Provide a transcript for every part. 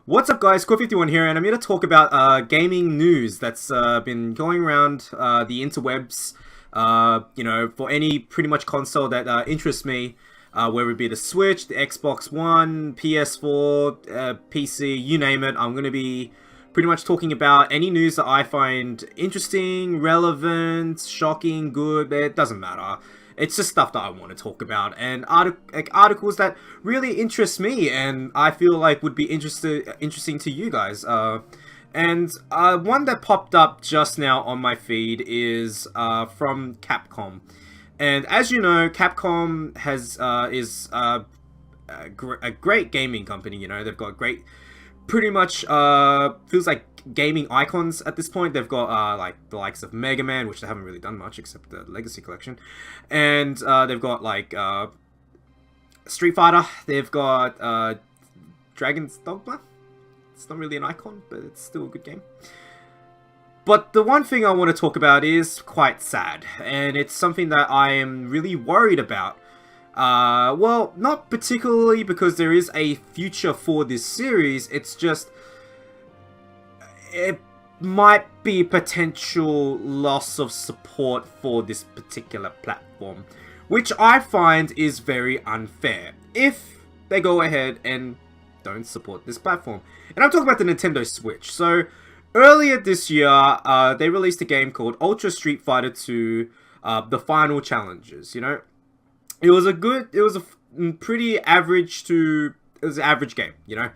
What's up guys, Core51 here, and I'm here to talk about gaming news that's been going around the interwebs, for any pretty much console that interests me, whether it be the Switch, the Xbox One, PS4, PC, you name it. I'm going to be pretty much talking about any news that I find interesting, relevant, shocking, good. It doesn't matter. It's just stuff that I want to talk about, and articles that really interest me and I feel like would be interesting to you guys. And one that popped up just now on my feed is from Capcom. And as you know, Capcom is a great gaming company. You know, they've got great, pretty much feels like gaming icons at this point. They've got like the likes of Mega Man, which they haven't really done much except the Legacy Collection, and they've got like Street Fighter. They've got Dragon's Dogma. It's not really an icon, but it's still a good game. But the one thing I want to talk about is quite sad, and it's something that I am really worried about. Well, not particularly because there is a future for this series, it's just it might be potential loss of support for this particular platform, which I find is very unfair if they go ahead and don't support this platform. And I'm talking about the Nintendo Switch. So earlier this year, they released a game called Ultra Street Fighter 2, The Final Challenges. You know, it was a pretty average to, it was an average game, you know.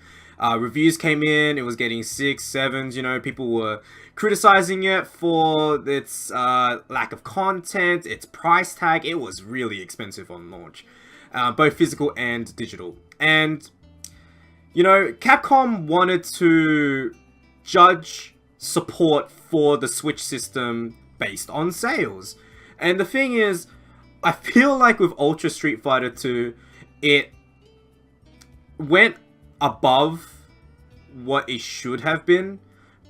Reviews came in, it was getting 6, 7s, you know, people were criticizing it for its lack of content, its price tag. It was really expensive on launch, both physical and digital. And, you know, Capcom wanted to judge support for the Switch system based on sales. And the thing is, I feel like with Ultra Street Fighter 2, it went above what it should have been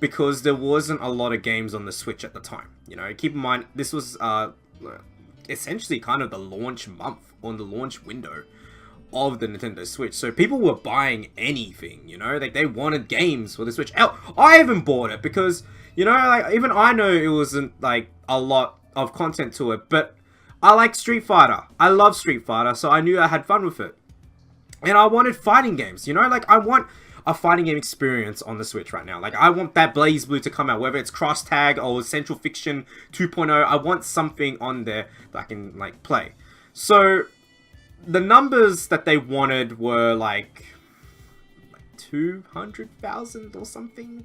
because there wasn't a lot of games on the Switch at the time. You know, keep in mind this was essentially kind of the launch month or the launch window of the Nintendo Switch, so people were buying anything, you know, like they wanted games for the Switch. Hell, I even bought it because, you know, like even I know it wasn't like a lot of content to it, but I like Street Fighter. I love Street Fighter, so I knew I had fun with it. And I wanted fighting games, you know, like I want a fighting game experience on the Switch right now. Like I want that Blaze Blue to come out, whether it's Cross Tag or Central Fiction 2.0. I want something on there that I can like play. So the numbers that they wanted were like 200,000 or something.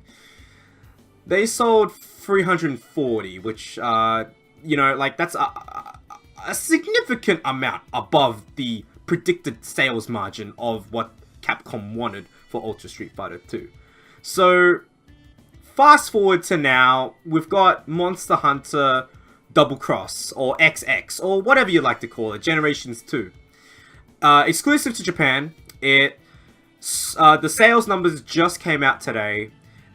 They sold 340, which you know, like that's a significant amount above the predicted sales margin of what Capcom wanted for Ultra Street Fighter 2. So fast forward to now, we've got Monster Hunter Double Cross or XX or whatever you like to call it, Generations 2. Exclusive to Japan. The sales numbers just came out today,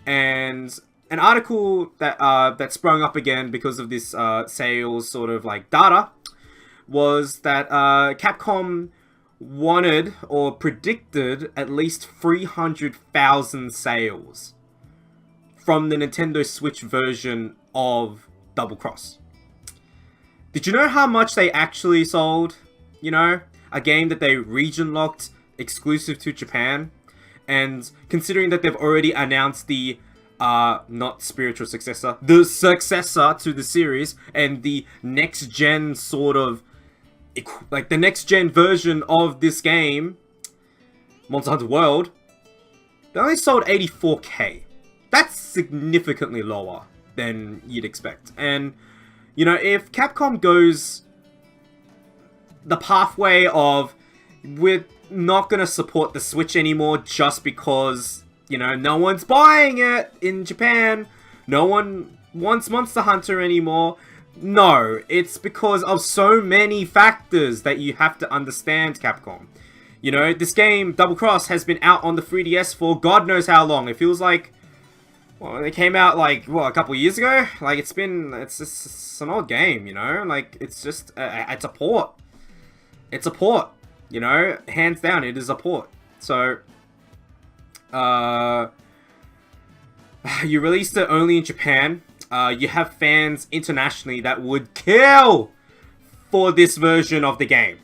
and an article that that sprung up again because of this sales sort of like data was that Capcom wanted or predicted at least 300,000 sales from the Nintendo Switch version of Double Cross. Did you know how much they actually sold? You know, a game that they region locked exclusive to Japan, and considering that they've already announced the not spiritual successor, the successor to the series and the next gen sort of like the next gen version of this game, Monster Hunter World, they only sold 84k. That's significantly lower than you'd expect. And you know, if Capcom goes the pathway of we're not gonna support the Switch anymore just because, you know, no one's buying it in Japan, no one wants Monster Hunter anymore. No, it's because of so many factors that you have to understand, Capcom. You know, this game, Double Cross, has been out on the 3DS for God knows how long. It feels like, well, they came out like, what, a couple years ago? Like, it's just an old game, you know? Like, it's just, it's a port. It's a port, you know? Hands down, it is a port. So, You released it only in Japan. You have fans internationally that would kill for this version of the game.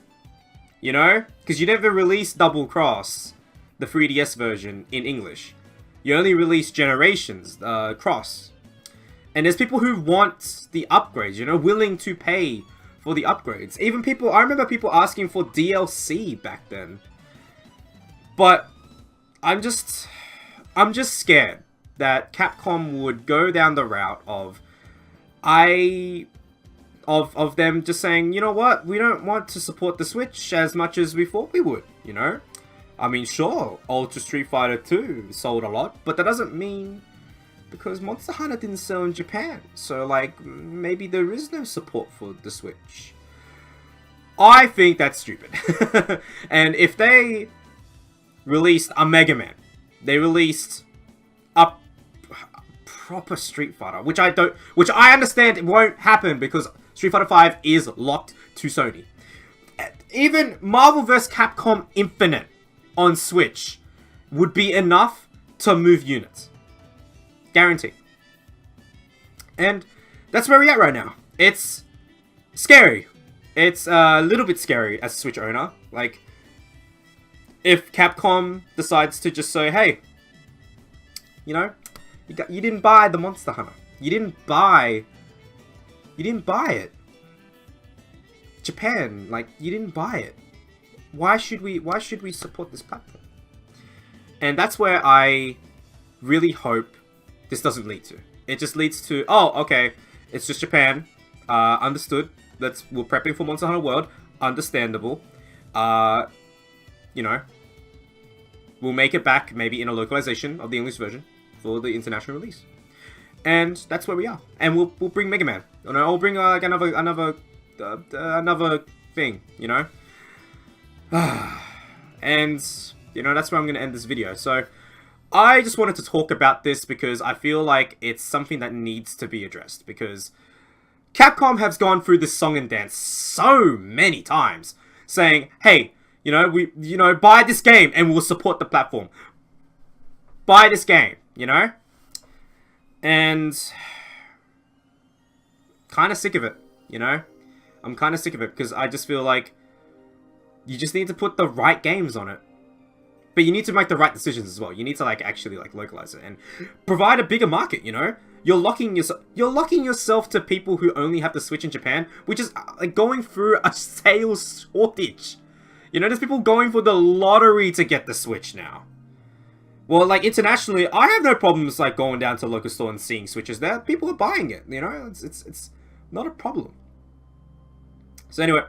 You know? Because you never released Double Cross, the 3DS version, in English. You only released Generations, Cross. And there's people who want the upgrades, you know, willing to pay for the upgrades. Even people, I remember people asking for DLC back then. But I'm just scared that Capcom would go down the route of them just saying, you know what, we don't want to support the Switch as much as we thought we would, you know? I mean, sure, Ultra Street Fighter 2 sold a lot, but that doesn't mean because Monster Hunter didn't sell in Japan. So, like, maybe there is no support for the Switch. I think that's stupid. And if they released a Mega Man, they released a proper Street Fighter, which I understand it won't happen because Street Fighter 5 is locked to Sony. Even Marvel vs. Capcom Infinite on Switch would be enough to move units. Guarantee. And that's where we're at right now. It's scary. It's a little bit scary as a Switch owner. Like, if Capcom decides to just say, hey, you know, you didn't buy the Monster Hunter. You didn't buy it. Japan, like, you didn't buy it. Why should we support this platform? And that's where I really hope this doesn't lead to. It just leads to, oh, okay, it's just Japan. Understood. We're prepping for Monster Hunter World. Understandable. You know, we'll make it back maybe in a localization of the English version for the international release. And that's where we are. And we'll bring Mega Man. You know, I'll bring like another thing, you know? And, you know, that's where I'm going to end this video. So, I just wanted to talk about this because I feel like it's something that needs to be addressed. Because Capcom has gone through this song and dance so many times, saying, hey, you know, buy this game and we'll support the platform. Buy this game, you know? And kind of sick of it, you know? I'm kind of sick of it because I just feel like you just need to put the right games on it. But you need to make the right decisions as well. You need to like actually like localize it and provide a bigger market, you know? You're locking yourself to people who only have the Switch in Japan, which is like going through a sales shortage. You know, there's people going for the lottery to get the Switch now. Well, like internationally, I have no problems like going down to a local store and seeing Switches there. People are buying it, you know? It's not a problem. So anyway,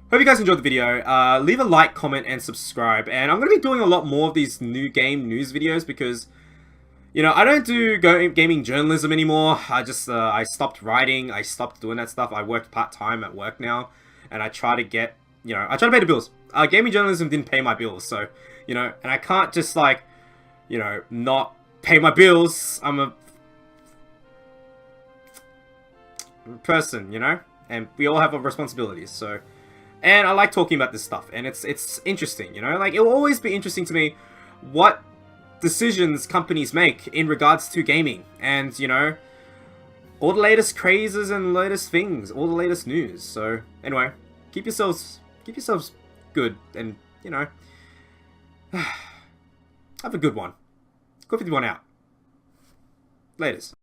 hope you guys enjoyed the video. Leave a like, comment, and subscribe. And I'm going to be doing a lot more of these new game news videos because, you know, I don't do gaming journalism anymore. I stopped writing. I stopped doing that stuff. I work part-time at work now. And I try to get, you know, I try to pay the bills. Gaming journalism didn't pay my bills. So, you know, and I can't just like, you know, not pay my bills. I'm a person, you know? And we all have our responsibilities, so... And I like talking about this stuff, and it's interesting, you know? Like, it will always be interesting to me what decisions companies make in regards to gaming. And, you know, all the latest crazes and latest things, all the latest news. So, anyway, keep yourselves good, and, you know... have a good one. Core 51 out. Laters.